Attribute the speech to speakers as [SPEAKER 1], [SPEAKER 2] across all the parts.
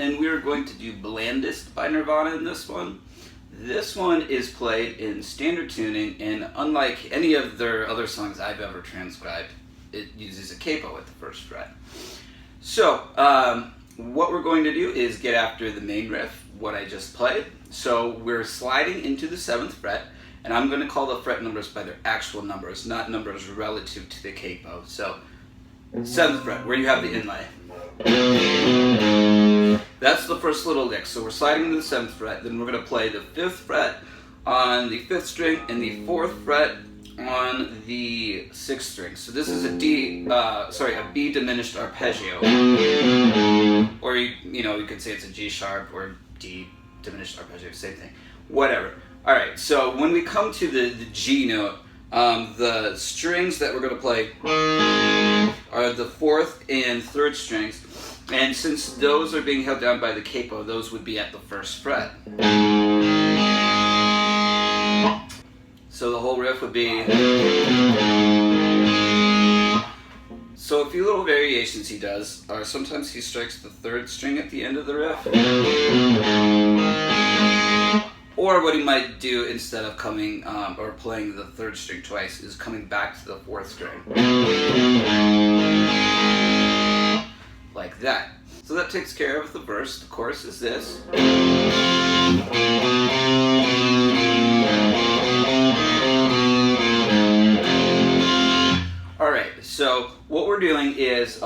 [SPEAKER 1] and we are going to do Blandest by Nirvana in this one. This one is played in standard tuning, and unlike any of their other songs I've ever transcribed, it uses a capo at the first fret. So, what we're going to do is get after the main riff, what I just played. So we're sliding into the 7th fret, and I'm going to call the fret numbers by their actual numbers, not numbers relative to the capo. So, 7th fret, where you have the inlay. That's the first little lick. So we're sliding into the 7th fret, then we're going to play the 5th fret on the 5th string and the 4th fret on the 6th string. So this is a B diminished arpeggio. Or you could say it's a G sharp or D diminished arpeggio, same thing. Whatever. Alright, so when we come to the G note, the strings that we're going to play are the 4th and 3rd strings, and since those are being held down by the capo, those would be at the 1st fret. So the whole riff would be... So a few little variations he does are sometimes he strikes the 3rd string at the end of the riff. Or what he might do instead of coming or playing the 3rd string twice is coming back to the 4th string. Like that. So that takes care of the verse. The chorus is this. Alright, so what we're doing is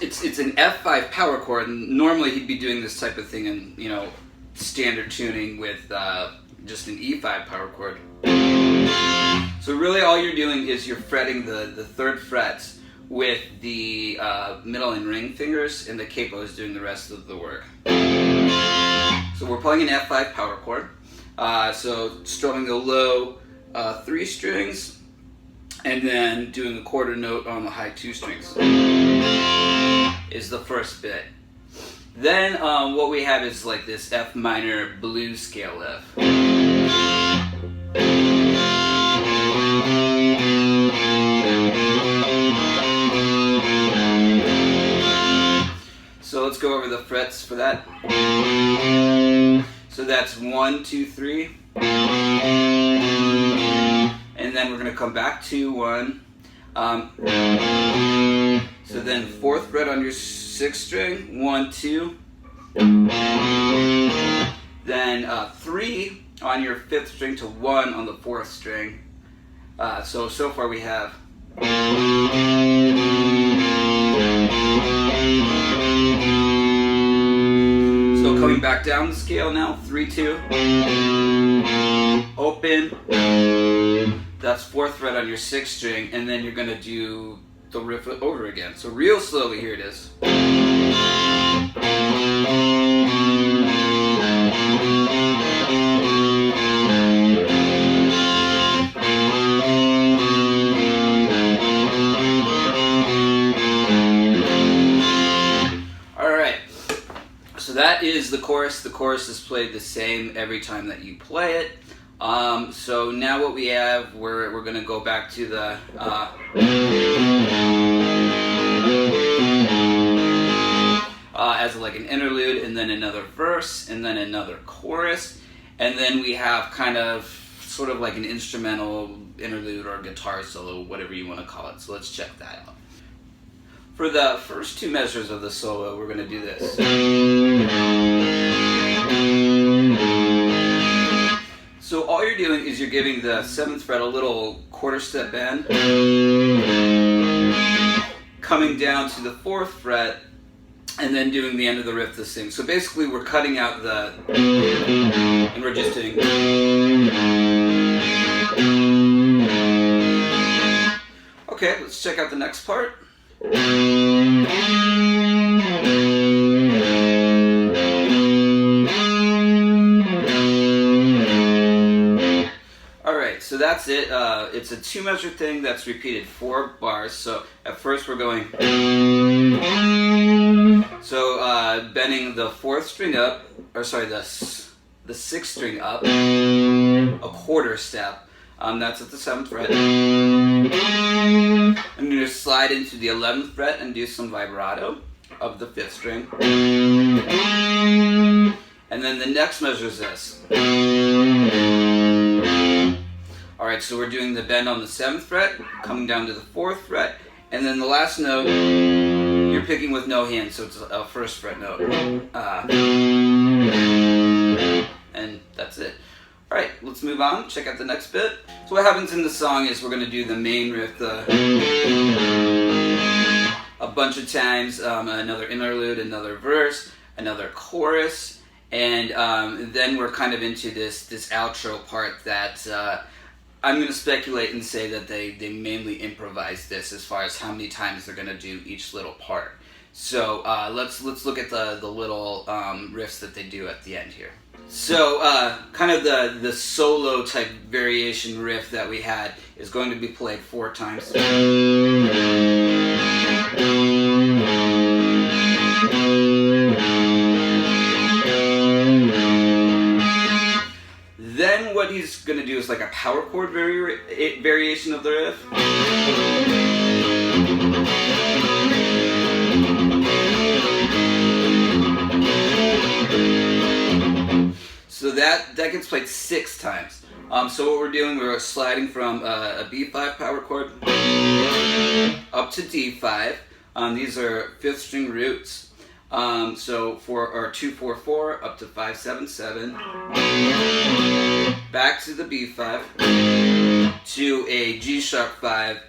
[SPEAKER 1] it's an F5 power chord, and normally he'd be doing this type of thing in, standard tuning with just an E5 power chord. So really all you're doing is you're fretting the 3rd frets with the middle and ring fingers, and the capo is doing the rest of the work. So we're playing an F5 power chord, so strumming the low 3 strings, and then doing a quarter note on the high 2 strings is the first bit. Then what we have is like this F minor blues scale lift. So let's go over the frets for that. So that's 1, 2, 3. And then we're going to come back to 1. So then 4th fret on your 6th string, 1, 2. Then 3 on your 5th string to 1 on the 4th string. So far we have. So coming back down the scale now, 3, 2. Open. That's 4th fret on your 6th string, and then you're going to do the riff over again. So real slowly, here it is. Alright, so that is the chorus. The chorus is played the same every time that you play it. So now what we have, we're going to go back to the as like an interlude, and then another verse, and then another chorus, and then we have kind of sort of like an instrumental interlude or guitar solo, whatever you want to call it. So let's check that out. For the first 2 measures of the solo, we're going to do this. So all you're doing is you're giving the 7th fret a little quarter step bend, coming down to the 4th fret, and then doing the end of the riff the same. So basically we're cutting out the, and we're just doing. Okay, let's check out the next part. So that's it. It's a 2-measure thing that's repeated 4 bars. So at first we're going. So bending the 4th string up, or sorry, the 6th string up, a quarter step. That's at the 7th fret. I'm going to slide into the 11th fret and do some vibrato. of the 5th string. And then the next measure is this. Alright, so we're doing the bend on the 7th fret, coming down to the 4th fret, and then the last note, you're picking with no hand, so it's a 1st fret note. And that's it. Alright, let's move on, check out the next bit. So what happens in the song is we're going to do the main riff a bunch of times, another interlude, another verse, another chorus, and then we're kind of into this outro part that I'm going to speculate and say that they mainly improvise this as far as how many times they're going to do each little part. So let's look at the little riffs that they do at the end here. So kind of the solo type variation riff that we had is going to be played 4 times. Then what he's going to do is like a power chord variation of the riff. So that gets played 6 times. So what we're doing, we're sliding from a B5 power chord up to D5. These are 5th string roots. So for our 2-4-4 up to 5-7-7, back to the B5 to a G sharp 5,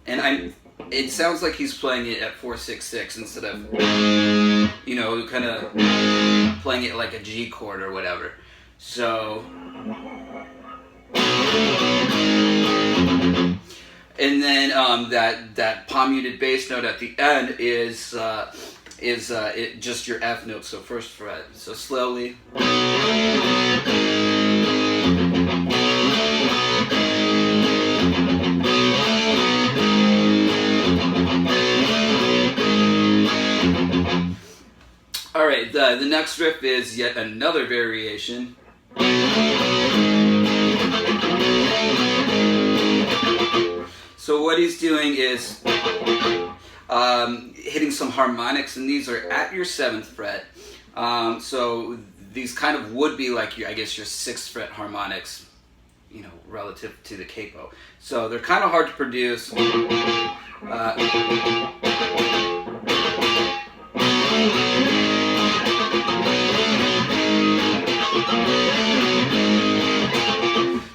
[SPEAKER 1] and it sounds like he's playing it at 4-6-6 instead of kind of playing it like a G chord or whatever. So and then that palm muted bass note at the end is just your F note, so 1st fret. So slowly. Alright, the next riff is yet another variation. So what he's doing is hitting some harmonics, and these are at your 7th fret. So these kind of would be like your 6th fret harmonics, relative to the capo. So they're kind of hard to produce.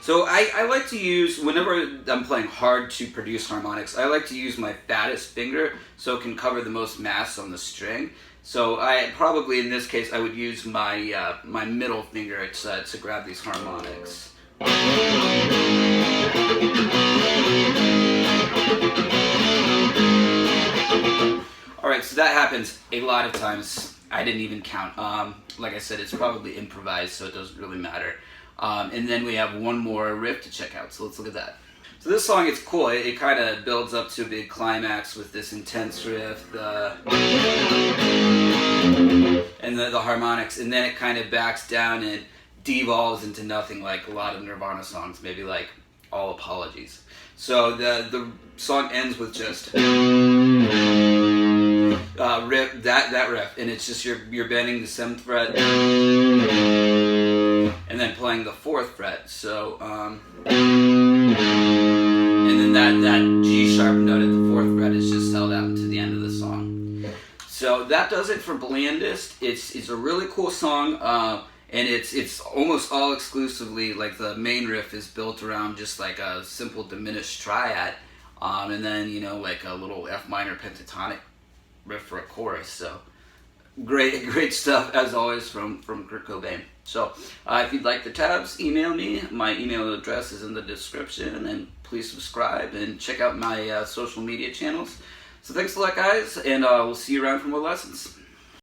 [SPEAKER 1] So I like to use, whenever I'm playing hard to produce harmonics, I like to use my fattest finger so it can cover the most mass on the string. So I probably, in this case, I would use my my middle finger to grab these harmonics. Alright, so that happens a lot of times. I didn't even count. Like I said, it's probably improvised, so it doesn't really matter. And then we have one more riff to check out, so let's look at that. So this song is cool. It kind of builds up to a big climax with this intense riff, and the harmonics, and then it kind of backs down and devolves into nothing like a lot of Nirvana songs, maybe like All Apologies. So the song ends with just riff, that riff, and it's just you're bending the 7th fret and then playing the 4th fret. So and then that G sharp note at the 4th fret is just held out to the end of the song. So that does it for Blandest. It's a really cool song, and it's almost all exclusively, like, the main riff is built around just like a simple diminished triad, and then like a little F minor pentatonic riff for a chorus. So great stuff as always from Kurt Cobain. So if you'd like the tabs, email me. My email address is in the description, and please subscribe and check out my social media channels. So thanks a lot, guys, and we'll see you around for more lessons.